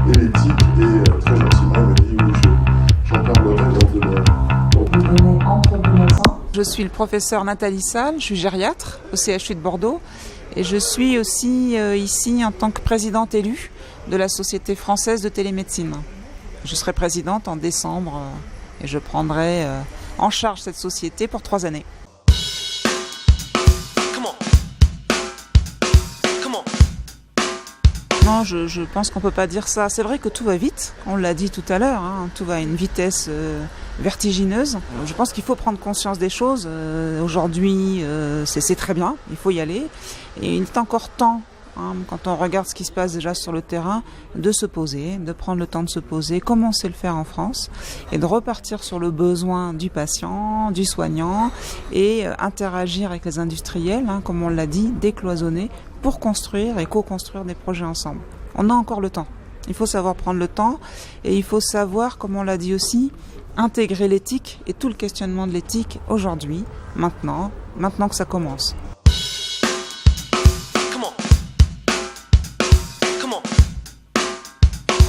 et l'éthique, et très gentiment, il m'a dit oui, j'en parlerai lors de leur... Je suis le professeur Nathalie Salle, je suis gériatre au CHU de Bordeaux et je suis aussi ici en tant que présidente élue de la Société française de télémédecine. Je serai présidente en décembre et je prendrai en charge cette société pour 3 années. Non, je pense qu'on ne peut pas dire ça. C'est vrai que tout va vite, on l'a dit tout à l'heure, hein, tout va à une vitesse vertigineuse. Je pense qu'il faut prendre conscience des choses. Aujourd'hui, c'est très bien, il faut y aller. Et il est encore temps, hein, quand on regarde ce qui se passe déjà sur le terrain, de se poser, de prendre le temps de se poser, comme on sait le faire en France, et de repartir sur le besoin du patient, du soignant, et interagir avec les industriels, hein, comme on l'a dit, décloisonner, pour construire et co-construire des projets ensemble. On a encore le temps. Il faut savoir prendre le temps et il faut savoir, comme on l'a dit aussi, intégrer l'éthique et tout le questionnement de l'éthique aujourd'hui, maintenant que ça commence.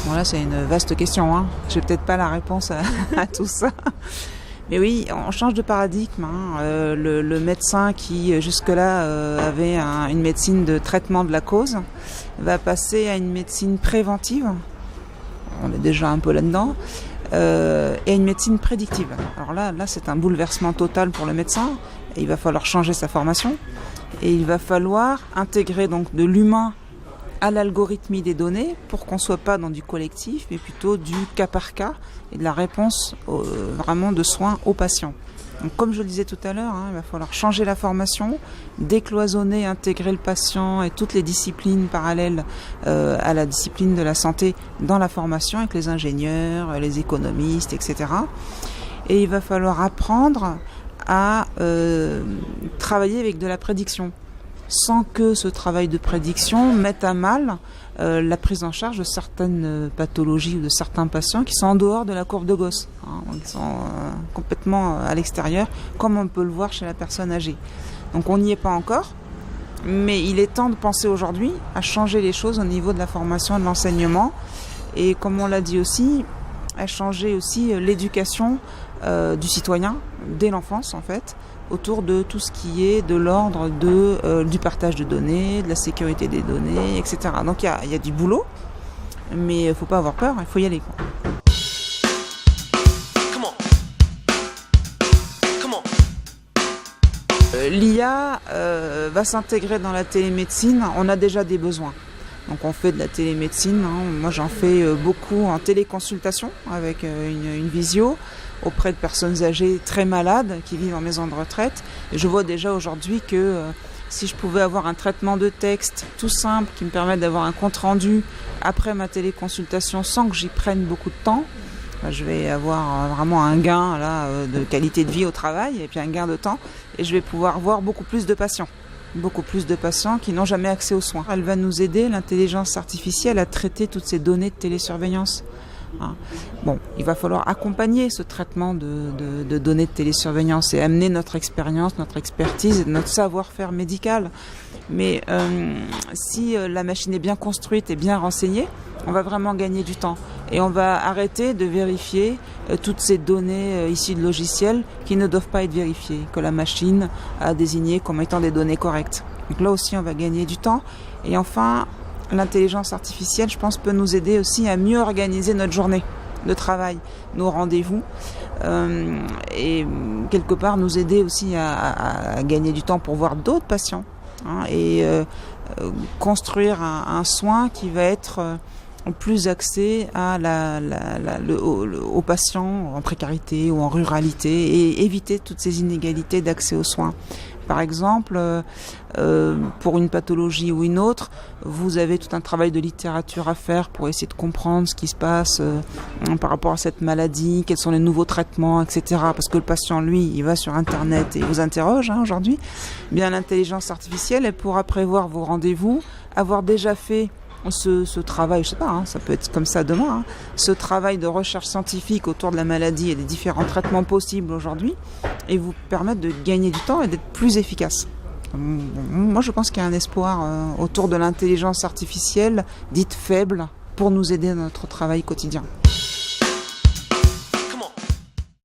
Bon là c'est une vaste question, hein. J'ai peut-être pas la réponse à tout ça. Mais oui, on change de paradigme. Hein. Le médecin qui jusque-là avait une médecine de traitement de la cause va passer à une médecine préventive. On est déjà un peu là-dedans. Et une médecine prédictive. Alors là c'est un bouleversement total pour le médecin. Et il va falloir changer sa formation. Et il va falloir intégrer donc de l'humain à l'algorithmie des données pour qu'on ne soit pas dans du collectif, mais plutôt du cas par cas et de la réponse vraiment de soins aux patients. Donc, comme je le disais tout à l'heure, hein, il va falloir changer la formation, décloisonner, intégrer le patient et toutes les disciplines parallèles à la discipline de la santé dans la formation avec les ingénieurs, les économistes, etc. Et il va falloir apprendre à travailler avec de la prédiction, sans que ce travail de prédiction mette à mal la prise en charge de certaines pathologies ou de certains patients qui sont en dehors de la courbe de Gauss, hein, qui sont complètement à l'extérieur, comme on peut le voir chez la personne âgée. Donc on n'y est pas encore, mais il est temps de penser aujourd'hui à changer les choses au niveau de la formation et de l'enseignement, et comme on l'a dit aussi, à changer aussi l'éducation du citoyen dès l'enfance en fait, autour de tout ce qui est de l'ordre du partage de données, de la sécurité des données, etc. Donc il y a du boulot, mais il ne faut pas avoir peur, il faut y aller, quoi. L'IA va s'intégrer dans la télémédecine, on a déjà des besoins. Donc on fait de la télémédecine, hein. Moi j'en fais beaucoup en téléconsultation avec une visio auprès de personnes âgées très malades qui vivent en maison de retraite. Et je vois déjà aujourd'hui que si je pouvais avoir un traitement de texte tout simple qui me permette d'avoir un compte rendu après ma téléconsultation sans que j'y prenne beaucoup de temps, je vais avoir vraiment un gain là, de qualité de vie au travail et puis un gain de temps et je vais pouvoir voir beaucoup plus de patients qui n'ont jamais accès aux soins. Elle va nous aider, l'intelligence artificielle, à traiter toutes ces données de télésurveillance. Bon, il va falloir accompagner ce traitement de données de télésurveillance et amener notre expérience, notre expertise et notre savoir-faire médical. Mais si la machine est bien construite et bien renseignée, on va vraiment gagner du temps. Et on va arrêter de vérifier toutes ces données issues de logiciels qui ne doivent pas être vérifiées, que la machine a désigné comme étant des données correctes. Donc là aussi, on va gagner du temps. Et enfin, l'intelligence artificielle, je pense, peut nous aider aussi à mieux organiser notre journée de travail, nos rendez-vous, et quelque part nous aider aussi à gagner du temps pour voir d'autres patients, hein, et construire un soin qui va être plus axé à aux patients en précarité ou en ruralité et éviter toutes ces inégalités d'accès aux soins. Par exemple, pour une pathologie ou une autre, vous avez tout un travail de littérature à faire pour essayer de comprendre ce qui se passe par rapport à cette maladie, quels sont les nouveaux traitements, etc. Parce que le patient, lui, il va sur Internet et vous interroge aujourd'hui. Bien, l'intelligence artificielle, elle pourra prévoir vos rendez-vous, avoir déjà fait ce travail, je sais pas, hein, ça peut être comme ça demain, hein, ce travail de recherche scientifique autour de la maladie et des différents traitements possibles aujourd'hui, et vous permettre de gagner du temps et d'être plus efficace. Moi, je pense qu'il y a un espoir autour de l'intelligence artificielle, dite faible, pour nous aider dans notre travail quotidien.